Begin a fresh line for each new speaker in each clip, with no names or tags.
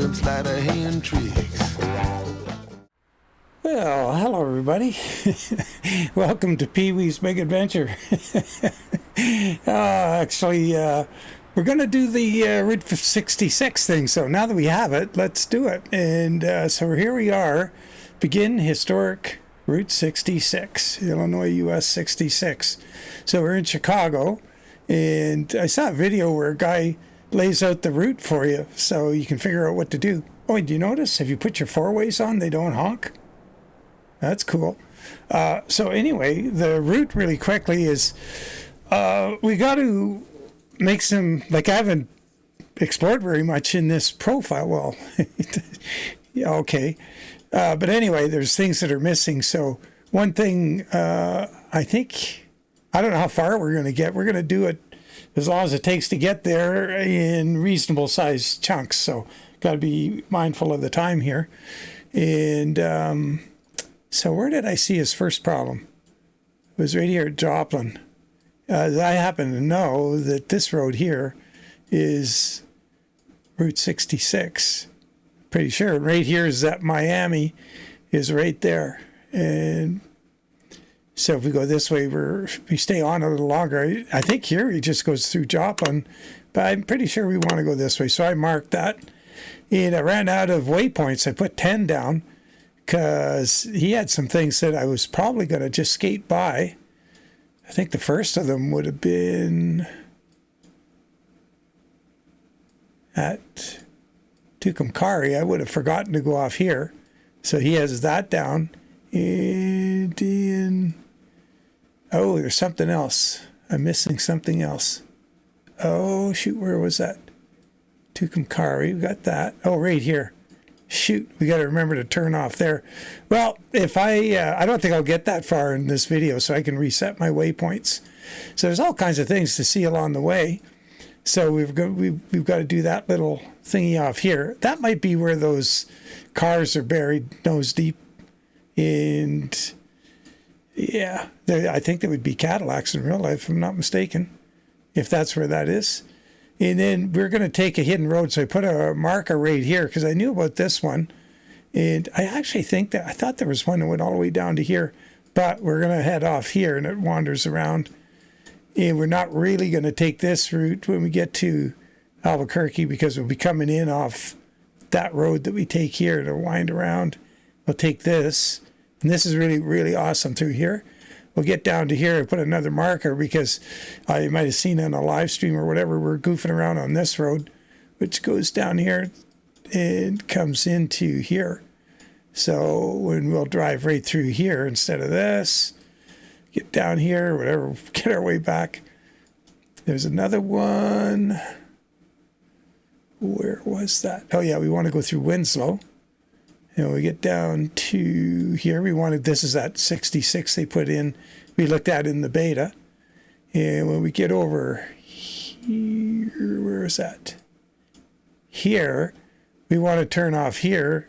some sleight of hand tricks.
Well, hello everybody. Welcome to Pee-wee's Big Adventure. We're going to do the Route 66 thing, so now that we have it, let's do it. And so here we are, begin historic Route 66, Illinois US 66. So we're in Chicago, and I saw a video where a guy lays out the route for you so you can figure out what to do. Oh, do you notice? If you put your four-ways on, they don't honk? That's cool. So anyway, the route really quickly is we got to make some, like I haven't explored very much in this profile. Well, yeah, okay. But anyway, there's things that are missing. So one thing, I think, I don't know how far we're going to get. We're going to do it as long as it takes to get there in reasonable sized chunks. So got to be mindful of the time here. And so where did I see his first problem? It was right here at Joplin. I happen to know that this road here is Route 66. Pretty sure. Right here is that Miami is right there. And so if we go this way, we stay on a little longer. I think here he just goes through Joplin, but I'm pretty sure we want to go this way. So I marked that. And I ran out of waypoints. I put 10 down because he had some things that I was probably going to just skate by. I think the first of them would have been at Tucumcari. I would have forgotten to go off here. So he has that down. And in, oh, there's something else. I'm missing something else. Oh, shoot, where was that? Tucumcari, we got that. Oh, right here. Shoot, we got to remember to turn off there. Well, if I don't think I'll get that far in this video, so I can reset my waypoints. So there's all kinds of things to see along the way. So we've got to do that little thingy off here. That might be where those cars are buried nose deep. And yeah, I think they would be Cadillacs in real life, if I'm not mistaken, if that's where that is. And then we're going to take a hidden road. So I put a marker right here because I knew about this one. And I actually think that I thought there was one that went all the way down to here. But we're going to head off here and it wanders around. And we're not really going to take this route when we get to Albuquerque because we'll be coming in off that road that we take here to wind around. We'll take this. And this is really, really awesome through here. We'll get down to here and put another marker because you might have seen on a live stream or whatever, we're goofing around on this road, which goes down here and comes into here. So when we'll drive right through here instead of this, get down here, whatever, get our way back. There's another one. Where was that? Oh yeah, we want to go through Winslow. And we get down to here. This is that 66 they put in. We looked at in the beta. And when we get over here, where is that? Here, we want to turn off here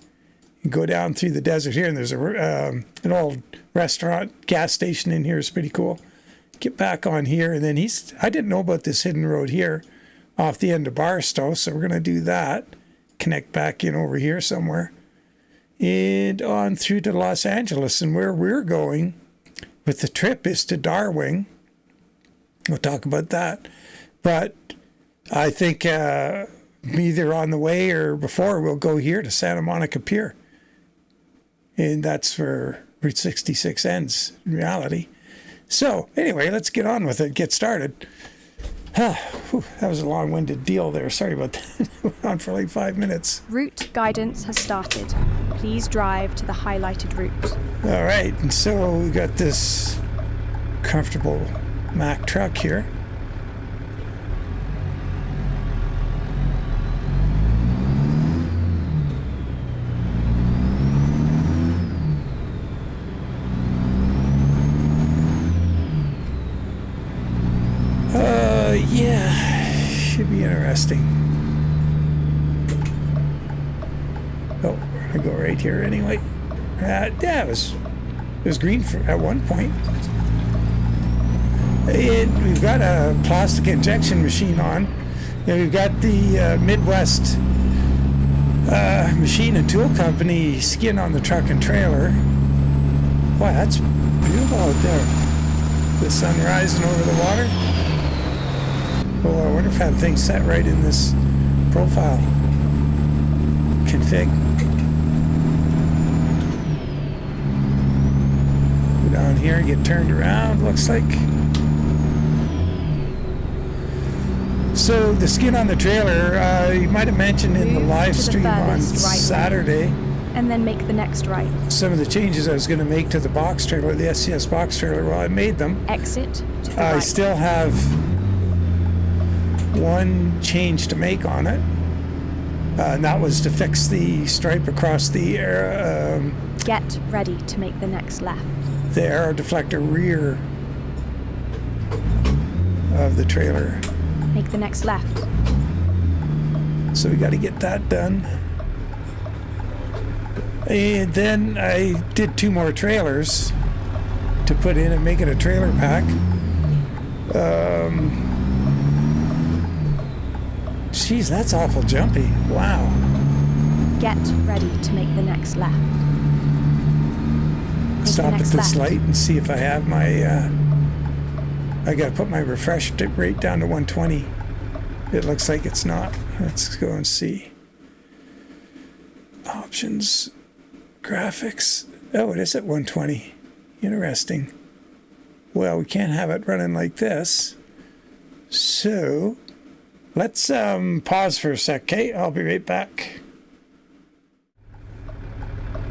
and go down through the desert here. And there's an old restaurant, gas station in here. It's pretty cool. Get back on here. And then I didn't know about this hidden road here off the end of Barstow. So we're going to do that. Connect back in over here somewhere. And on through to Los Angeles. And where we're going with the trip is to Darwin. We'll talk about that. But I think either on the way or before, we'll go here to Santa Monica Pier. And that's where Route 66 ends in reality. So anyway, let's get on with it, get started. That was a long-winded deal there. Sorry about that. Went on for like 5 minutes.
Route guidance has started. Please drive to the highlighted route.
All right, and so we got this comfortable Mack truck here. Yeah, should be interesting. Oh, we're gonna go right here anyway. Yeah, it was green at one point. And we've got a plastic injection machine on. And we've got the Midwest Machine and tool company skin on the truck and trailer. Wow, that's beautiful out there. The sun rising over the water. Oh, I wonder if I have things set right in this profile. Config. Go down here and get turned around, looks like. So the skin on the trailer, you might have mentioned in the
Move
live
to the
stream on
furthest right
Saturday,
and then make the next right.
some of the changes I was going to make to the box trailer, the SCS box trailer. Well, I made them.
Exit to the
I
right.
still have one change to make on it, and that was to fix the stripe across the
Get ready to make the next left.
aero deflector rear of the trailer.
Make the next left.
So we got to get that done. And then I did 2 more trailers to put in and make it a trailer pack. Geez, that's awful jumpy. Wow.
Get ready to make the next left. Make the
Stop at
next
this
left.
light and see if I have my... I got to put my refresh rate down to 120. It looks like it's not. Let's go and see. Options. Graphics. Oh, it is at 120. Interesting. Well, we can't have it running like this. So, let's pause for a sec, okay? I'll be right back.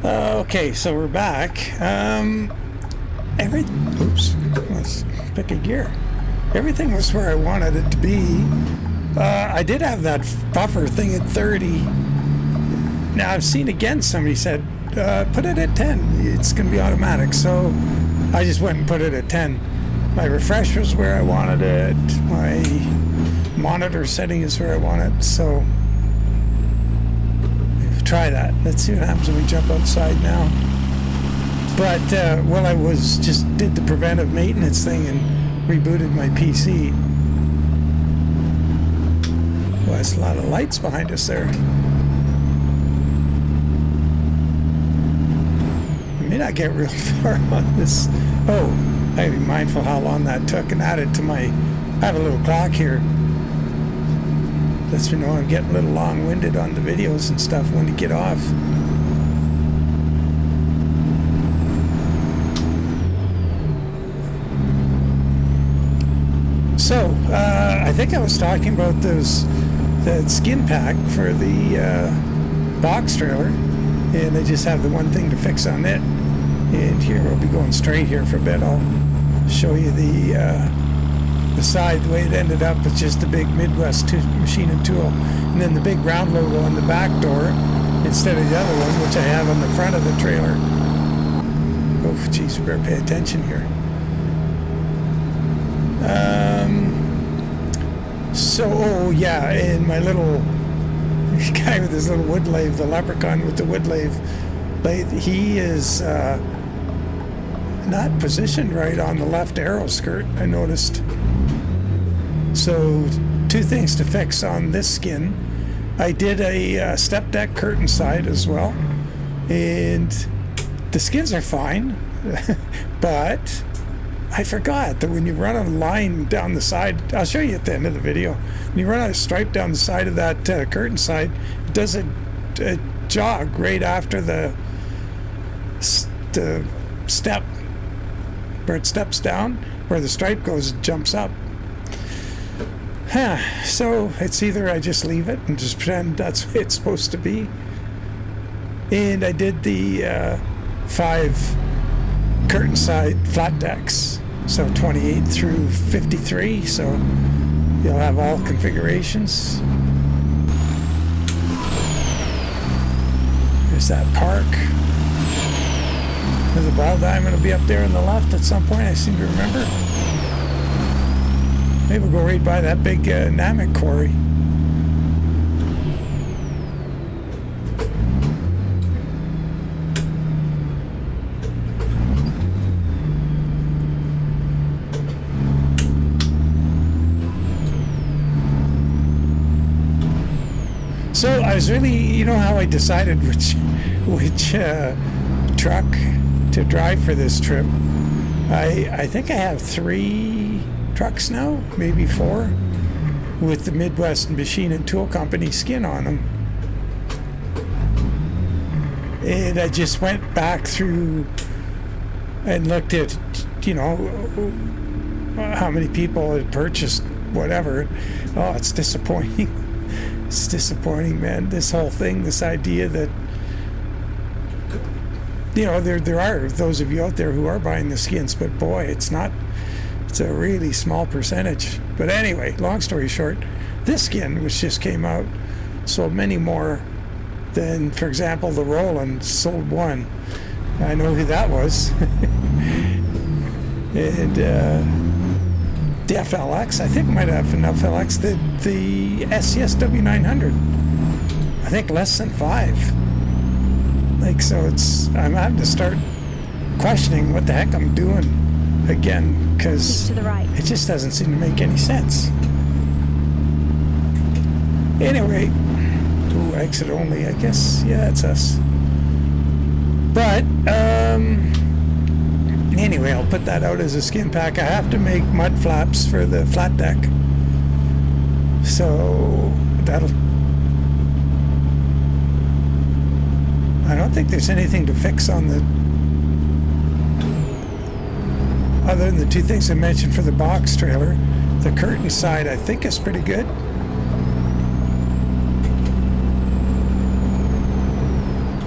Okay, so we're back. Oops. Let's pick a gear. Everything was where I wanted it to be. I did have that buffer thing at 30. Now, I've seen again, somebody said, put it at 10. It's going to be automatic. So I just went and put it at 10. My refresh was where I wanted it. My monitor setting is where I want it. So try that. Let's see what happens when we jump outside now. But, well, I did the preventive maintenance thing and rebooted my PC. Well, there's a lot of lights behind us there. I may not get real far on this. Oh, I gotta be mindful how long that took and add it to my... I have a little clock here. Lets me know I'm getting a little long-winded on the videos and stuff when to get off. So, I think I was talking about that skin pack for the box trailer, and I just have the one thing to fix on it. And here, we'll be going straight here for a bit. I'll show you the side, the way it ended up with just the big Midwest machine and tool, and then the big round logo on the back door instead of the other one, which I have on the front of the trailer. Oh, geez, we better pay attention here. Oh yeah, and my little guy with his little wood lathe, the leprechaun with the wood lathe, he is not positioned right on the left arrow skirt, I noticed. So 2 things to fix on this skin. I did a step deck curtain side as well, and the skins are fine, but I forgot that when you run a line down the side, I'll show you at the end of the video, when you run a stripe down the side of that curtain side, it does a jog right after the step, where it steps down, where the stripe goes, it jumps up. So it's either I just leave it and just pretend that's the way it's supposed to be. And I did the 5 curtain side flat decks, so 28 through 53, so you'll have all configurations. There's that park. There's a ball diamond will be up there on the left at some point, I seem to remember. Maybe we'll go right by that big Namek quarry. So I was really, you know how I decided which truck to drive for this trip? I think I have 3 trucks now, maybe 4, with the Midwest Machine and Tool Company skin on them. And I just went back through and looked at, you know, how many people had purchased whatever. Oh, it's disappointing. It's disappointing, man. This whole thing, this idea that, you know, there are those of you out there who are buying the skins, but boy, it's a really small percentage. But anyway, long story short, this skin, which just came out, sold many more than, for example, the Roland sold one. I know who that was. And the FLX, I think I might have an FLX, the SCS W900. I think less than 5. Like, so I'm having to start questioning what the heck I'm doing again, because it just doesn't seem to make any sense. Anyway, ooh, exit only, I guess. Yeah, that's us. But, anyway, I'll put that out as a skin pack. I have to make mud flaps for the flat deck. So, I don't think there's anything to fix on the... Other than the 2 things I mentioned for the box trailer. The curtain side, I think, is pretty good.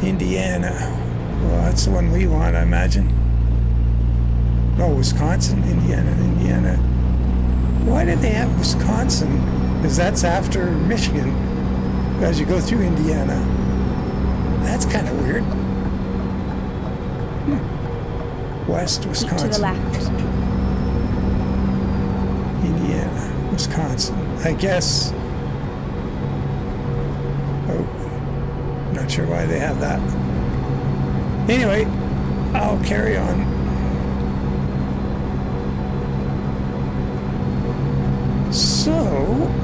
Indiana. Well, that's the one we want, I imagine. No, Wisconsin, Indiana. Why did they have Wisconsin? Because that's after Michigan, as you go through Indiana. That's kind of weird. West Wisconsin.
Keep to the left.
Indiana, Wisconsin. I guess. Oh, not sure why they have that. Anyway, I'll carry on. So,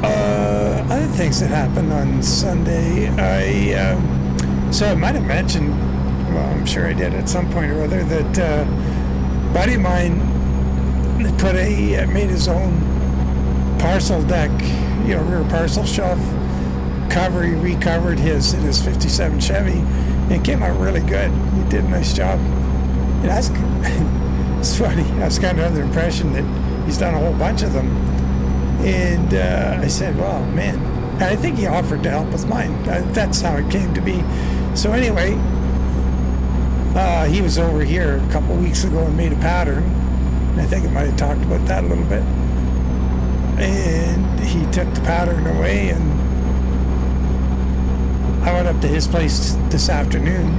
other things that happened on Sunday, so I might have mentioned, well, I'm sure I did at some point or other, that a buddy of mine made his own parcel deck, you know, rear parcel shelf cover. He recovered his in his 57 Chevy, and it came out really good. He did a nice job. And it's funny, I was kind of under the impression that he's done a whole bunch of them. And I said, well, man, I think he offered to help with mine. That's how it came to be. So anyway, he was over here a couple weeks ago and made a pattern. And I think I might have talked about that a little bit. And he took the pattern away, and I went up to his place this afternoon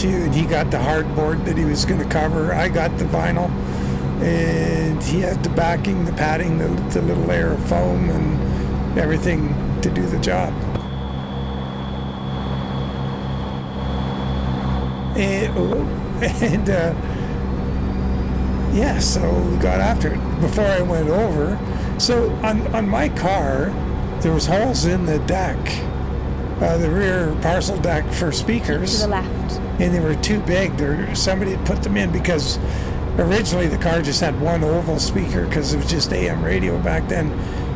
and he got the hardboard that he was going to cover. I got the vinyl. And he had the backing, the padding, the little layer of foam and everything to do the job. And yeah, so we got after it. Before I went over, so on my car, there was holes in the deck, the rear parcel deck for speakers.
To the left.
And they were too big. Somebody had put them in because originally the car just had one oval speaker because it was just AM radio back then.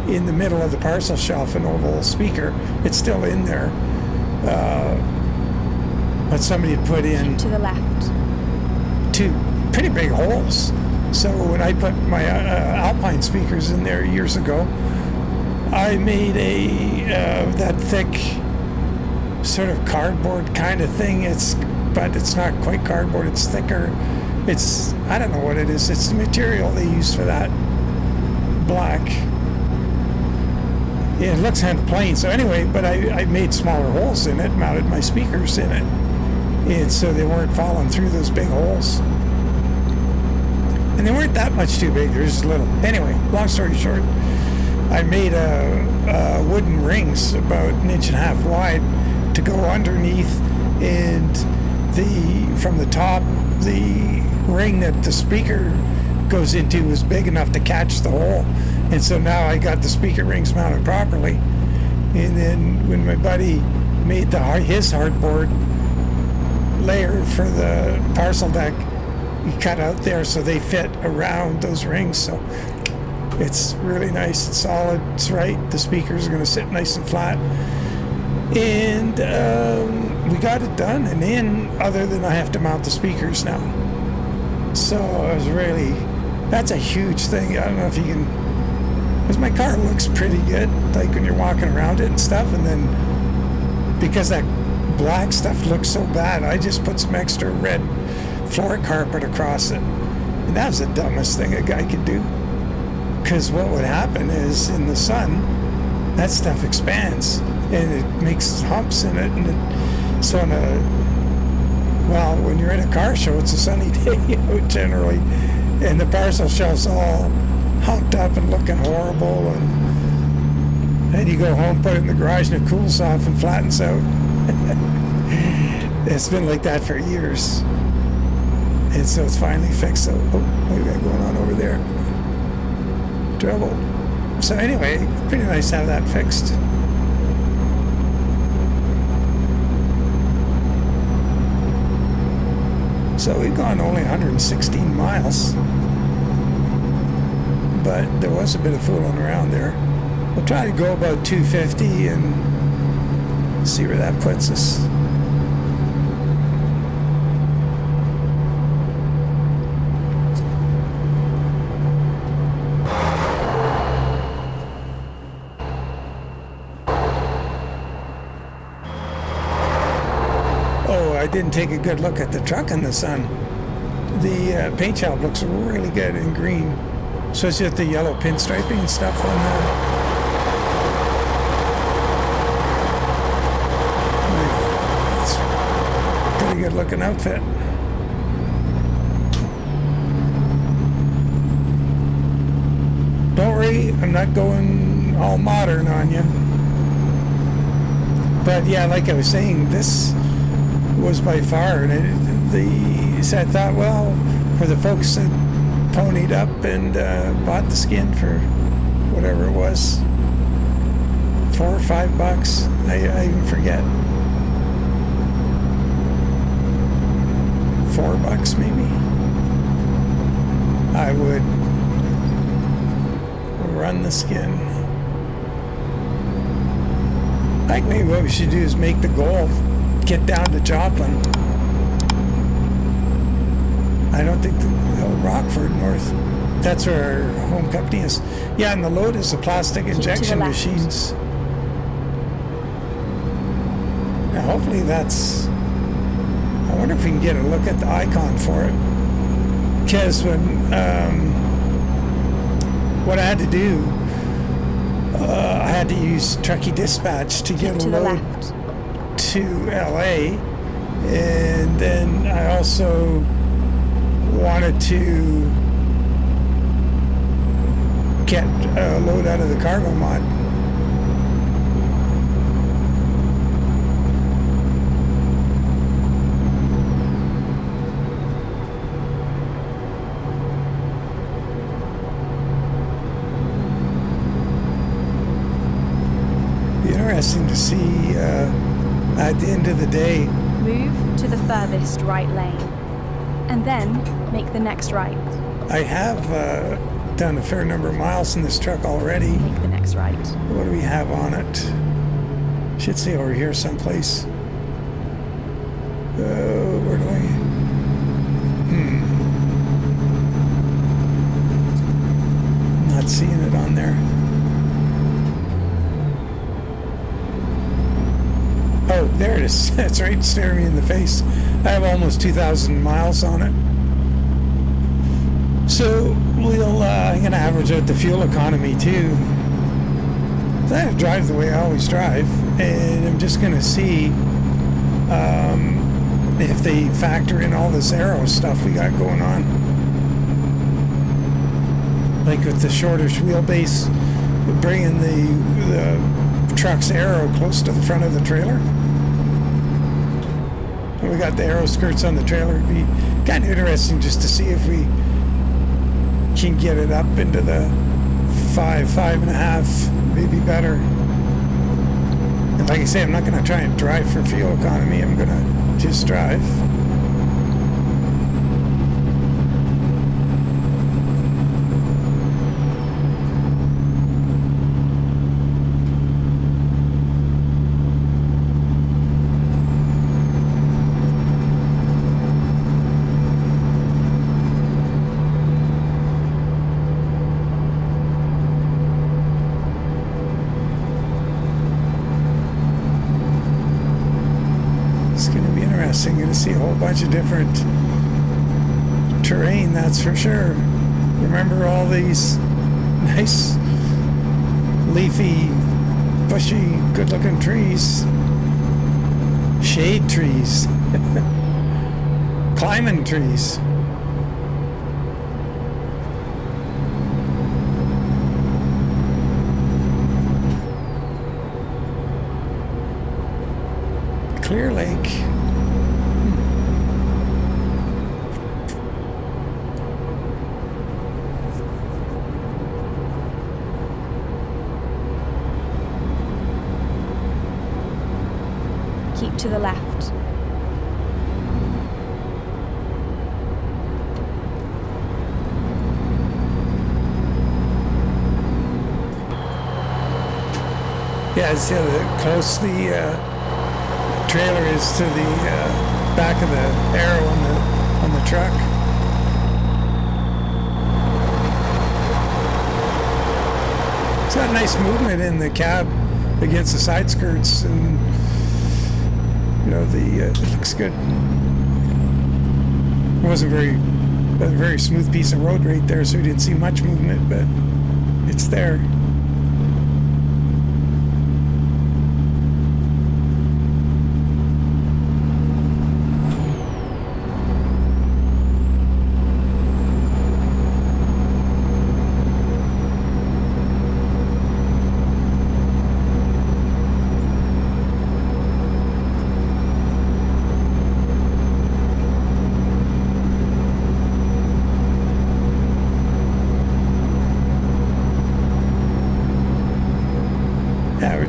In the middle of the parcel shelf, an oval speaker. It's still in there. But somebody had put in
to the left.
2 pretty big holes. So when I put my Alpine speakers in there years ago, I made that thick sort of cardboard kind of thing. But it's not quite cardboard. It's thicker. I don't know what it is. It's the material they use for that. Black. Yeah, it looks kind of plain. So anyway, but I made smaller holes in it, mounted my speakers in it. And so they weren't falling through those big holes. And they weren't that much too big. They're just little. Anyway, long story short, I made wooden rings about 1.5 inches wide to go underneath, and from the top, the ring that the speaker goes into was big enough to catch the hole. And so now I got the speaker rings mounted properly. And then when my buddy made his hardboard layer for the parcel deck, he cut out there so they fit around those rings. So it's really nice. It's solid. It's right. The speakers are going to sit nice and flat. And we got it done. And then, other than I have to mount the speakers now. So I was really, that's a huge thing. I don't know if you can, because my car looks pretty good, like when you're walking around it and stuff. And then because that black stuff looks so bad, I just put some extra red floor carpet across it. And that was the dumbest thing a guy could do. Because what would happen is in the sun, that stuff expands and it makes humps in it. And so when you're in a car show, it's a sunny day generally, and the parcel shelf's all humped up and looking horrible. And then you go home, put it in the garage, and it cools off and flattens out. It's been like that for years. And so it's finally fixed. So, what do we got going on over there? Trouble. So anyway, pretty nice to have that fixed. So we've gone only 116 miles. But there was a bit of fooling around there. We'll try to go about 250 and see where that puts us. I didn't take a good look at the truck in the sun. The paint job looks really good in green. So it's just the yellow pinstriping and stuff on the... It's a pretty good looking outfit. Don't worry, I'm not going all modern on you. But yeah, like I was saying, this was by far, and so I thought, well, for the folks that ponied up and bought the skin for whatever it was, $4 or $5, I even forget, $4 maybe, I would run the skin. I think maybe what we should do is make the goal get down to Joplin. I don't think Rockford North. That's where our home company is. Yeah, and the load is the plastic injection machines. Now hopefully that's... I wonder if we can get a look at the icon for it. Because when... what I had to do, I had to use Truckee Dispatch to get a load to LA, and then I also wanted to get a load out of the cargo mod. Be interesting to see at the end of the day.
Move to the furthest right lane, and then make the next right.
I have done a fair number of miles in this truck already.
Make the next right.
What do we have on it? Should say over here someplace. Where do I... Not seeing it on there. Oh, there it is. That's right, staring me in the face. I have almost 2,000 miles on it. So I'm going to average out the fuel economy too. So I drive the way I always drive, and I'm just going to see if they factor in all this aero stuff we got going on. Like with the shorter wheelbase, bringing the truck's aero close to the front of the trailer. And we got the aero skirts on the trailer. It'd be kind of interesting just to see if we can get it up into the 5.5, maybe better. like I say, I'm not going to try and drive for fuel economy. I'm going to just drive. Interesting. Going to see a whole bunch of different terrain, that's for sure. Remember all these nice, leafy, bushy, good-looking trees. Shade trees. Climbing trees. Clear Lake.
Keep to the left.
Yeah, see how close the trailer is to the back of the arrow on the truck. It's got nice movement in the cab against the side skirts, and you know it looks good. It wasn't a very smooth piece of road right there, so we didn't see much movement, but it's there.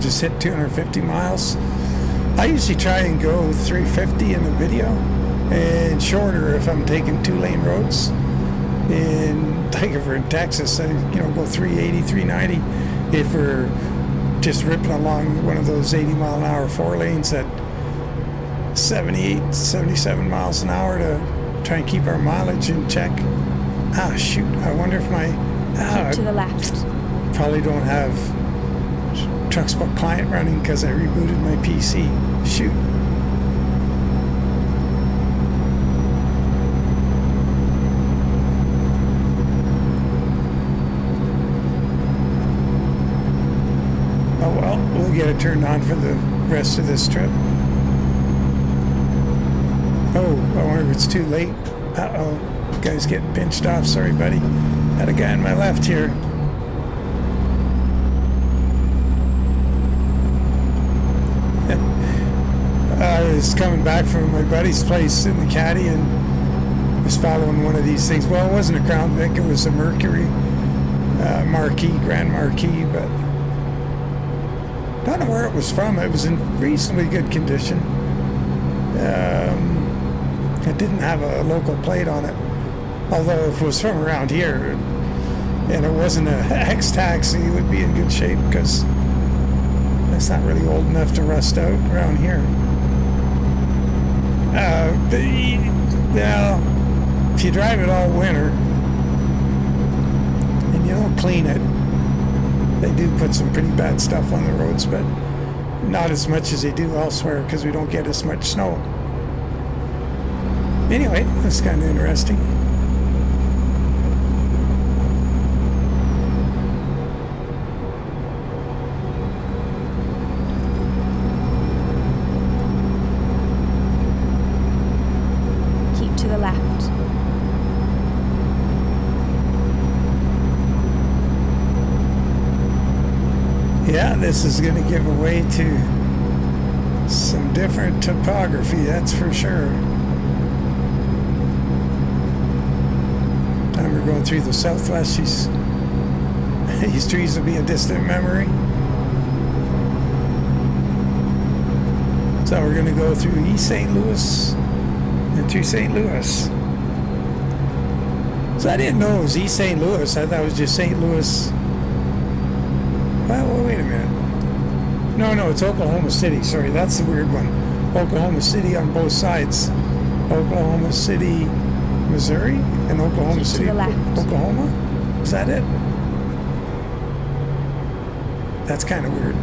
Just hit 250 miles. I usually try and go 350 in the video and shorter if I'm taking 2-lane roads. And like if we're in Texas, I go 380, 390. If we're just ripping along one of those 80-mile-an-hour 4 lanes at 78, 77 miles an hour to try and keep our mileage in check. Ah, shoot. I wonder if
Keep to the left.
Probably don't have TruckSpot client running because I rebooted my PC. Shoot. Oh well, we'll get it turned on for the rest of this trip. Oh, I wonder if it's too late. Uh-oh. Guy's getting pinched off. Sorry, buddy. Had a guy on my left here. I was coming back from my buddy's place in the caddy and was following one of these things. Well, it wasn't a Crown Vic, it was a Mercury Marquis, Grand Marquis, but don't know where it was from. It was in reasonably good condition. It didn't have a local plate on it, although if it was from around here and it wasn't a X-Taxi, it would be in good shape because it's not really old enough to rust out around here. If you drive it all winter and you don't clean it, they do put some pretty bad stuff on the roads, but not as much as they do elsewhere because we don't get as much snow. Anyway, that's kind of interesting.
To the left.
Yeah, this is going to give away to some different topography, that's for sure. And we're going through the southwest. These trees will be a distant memory. So we're going to go through East St. Louis and through St. Louis. So I didn't know it was East St. Louis. I thought it was just St. Louis. Well, wait a minute. No, it's Oklahoma City. Sorry, that's the weird one. Oklahoma City on both sides. Oklahoma City, Missouri, and Oklahoma City, Oklahoma. Is that it? That's kind of weird.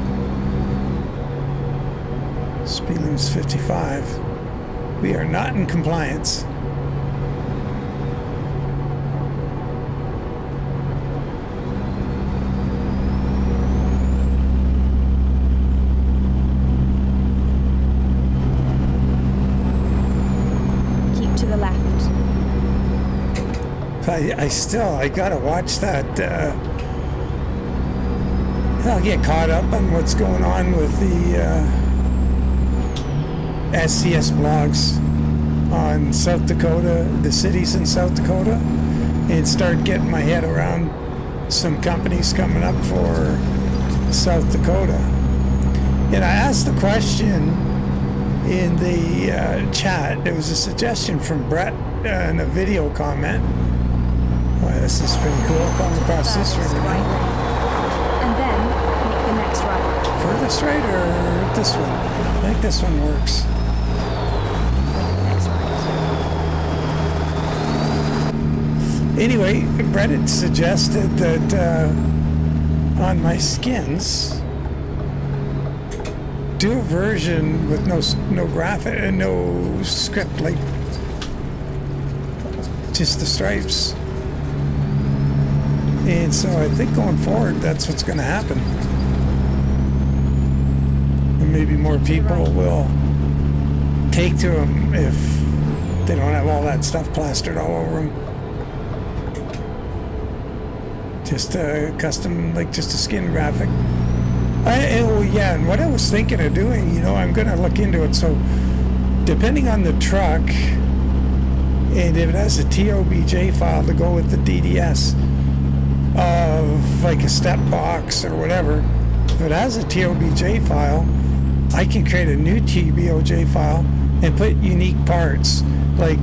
Speed limit's 55. We are not in compliance. I gotta watch that. I'll get caught up on what's going on with the SCS blogs on South Dakota, the cities in South Dakota, and start getting my head around some companies coming up for South Dakota. And I asked the question in the chat. There was a suggestion from Brett in a video comment. Well, this is pretty cool. Come across this river now.
And then make the next right.
Furthest right or this one? I think this one works.
Next right.
Anyway, Brett had suggested that on my skins, do a version with no graphic and no script, like just the stripes. And so I think going forward, that's what's going to happen. And maybe more people will take to them if they don't have all that stuff plastered all over them. Just a custom, like just a skin graphic. Yeah, and what I was thinking of doing, I'm going to look into it. So depending on the truck, and if it has a TOBJ file to go with the DDS, of like a step box or whatever, if it has a TOBJ file, I can create a new TBOJ file and put unique parts like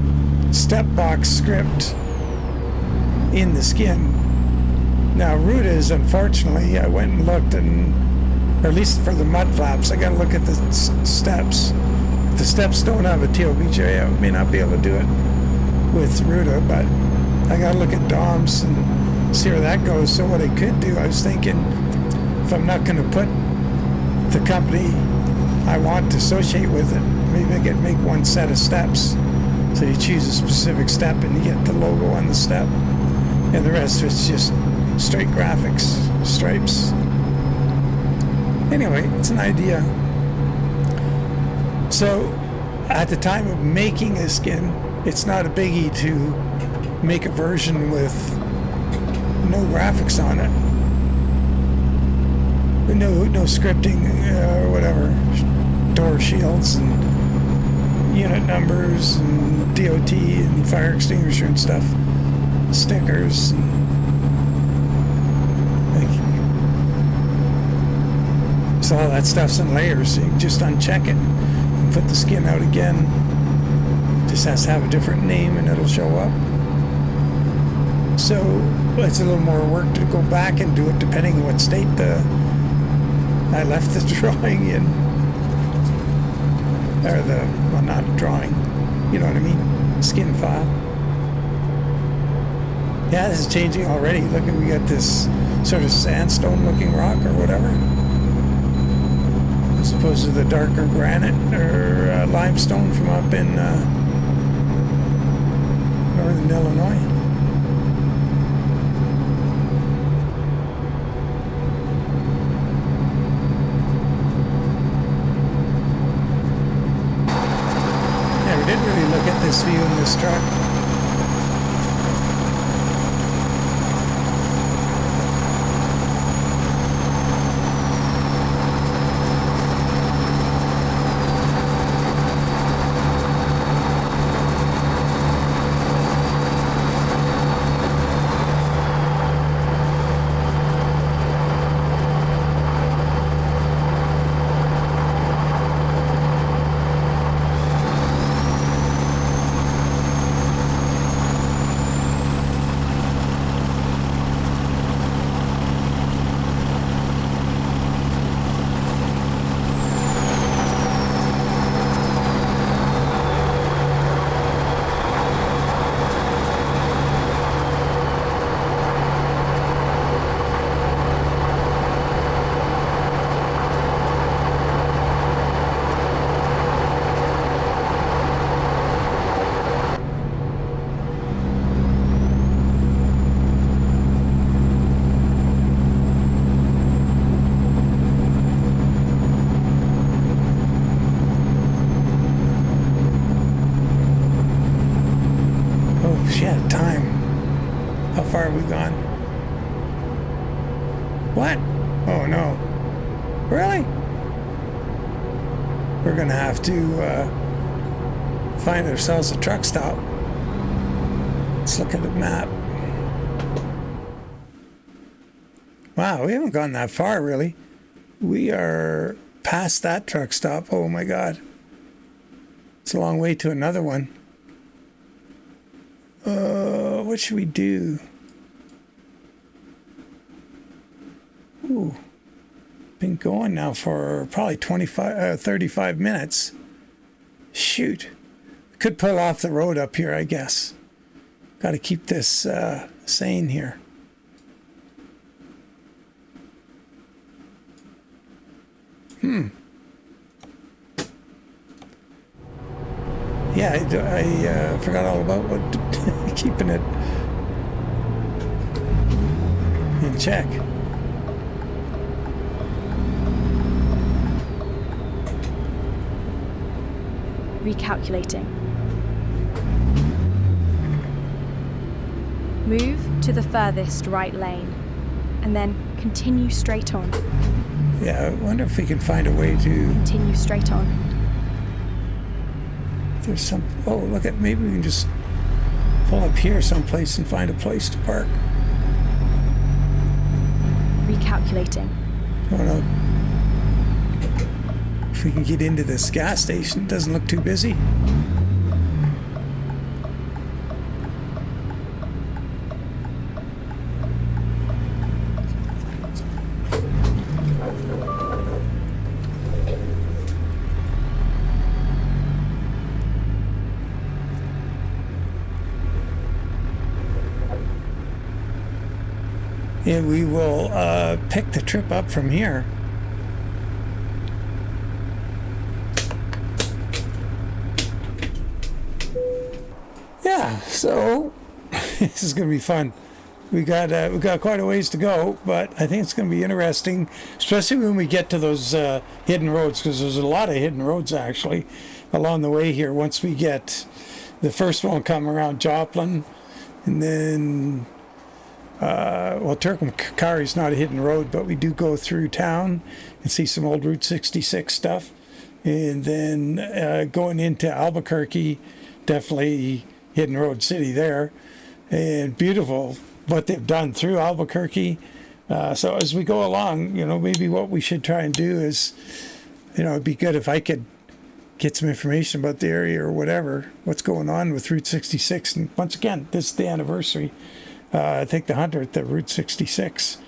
step box script in the skin. Now Ruta is, unfortunately, I went and looked, and or at least for the mud flaps, I gotta look at the steps. If the steps don't have a TOBJ, I may not be able to do it with Ruta, but I gotta look at DOMs and see where that goes. So what I could do, I was thinking, if I'm not going to put the company I want to associate with it, maybe I could make one set of steps. So you choose a specific step and you get the logo on the step, and the rest of it's just straight graphics, stripes. Anyway, it's an idea. So at the time of making a skin, it's not a biggie to make a version with no graphics on it, no scripting or whatever, door shields and unit numbers and DOT and fire extinguisher and stuff, stickers, and so all that stuff's in layers. So you can just uncheck it and put the skin out again. Just has to have a different name and it'll show up. So it's a little more work to go back and do it, depending on what state I left the drawing in, or well, not drawing, you know what I mean, skin file. Yeah, this is changing already. Look, we got this sort of sandstone looking rock or whatever, as opposed to the darker granite or limestone from up in northern Illinois. This view in this truck. Shit, time. How far have we gone? What? Oh no. Really? We're gonna have to find ourselves a truck stop. Let's look at the map. Wow, we haven't gone that far really. We are past that truck stop. Oh my god. It's a long way to another one. What should we do? Ooh. Been going now for probably 35 minutes. Shoot. Could pull off the road up here, I guess. Got to keep this sane here. Yeah, I forgot all about what keeping it in check.
Recalculating. Move to the furthest right lane, and then continue straight on.
Yeah, I wonder if we can find a way to...
Continue straight on.
There's some... Oh, look at... Maybe we can just pull up here someplace and find a place to park.
Recalculating.
I don't know if we can get into this gas station. It doesn't look too busy. And we will pick the trip up from here. Yeah, so this is going to be fun. We got quite a ways to go, but I think it's going to be interesting, especially when we get to those hidden roads, because there's a lot of hidden roads actually along the way here. Once we get the first one come around Joplin, and then well, Turcomcari is not a hidden road, but we do go through town and see some old Route 66 stuff. And then going into Albuquerque, definitely hidden road city there. And beautiful what they've done through Albuquerque. So as we go along, you know, maybe what we should try and do is, you know, it'd be good if I could get some information about the area or whatever, what's going on with Route 66. And once again, this is the anniversary. I think the 100th of Route 66.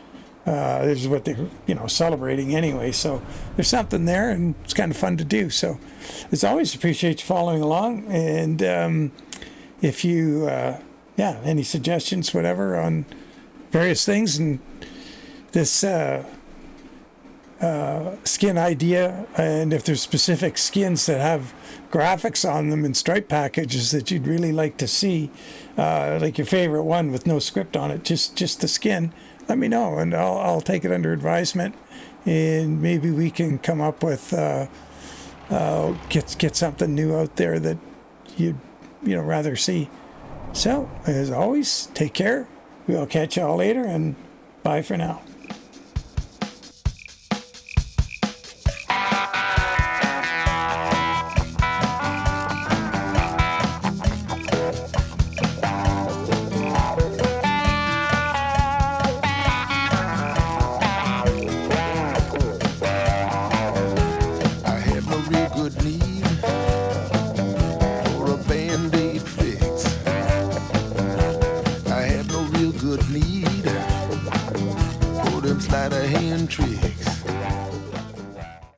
This is what they're, you know, celebrating anyway. So there's something there, and it's kind of fun to do. So as always, appreciate you following along. And if you, yeah, any suggestions, whatever, on various things, and this skin idea, and if there's specific skins that have graphics on them and stripe packages that you'd really like to see, like your favorite one with no script on it, just the skin, let me know, and I'll take it under advisement, and maybe we can come up with get something new out there that you'd rather see. So as always, take care. We'll catch you all later, and bye for now.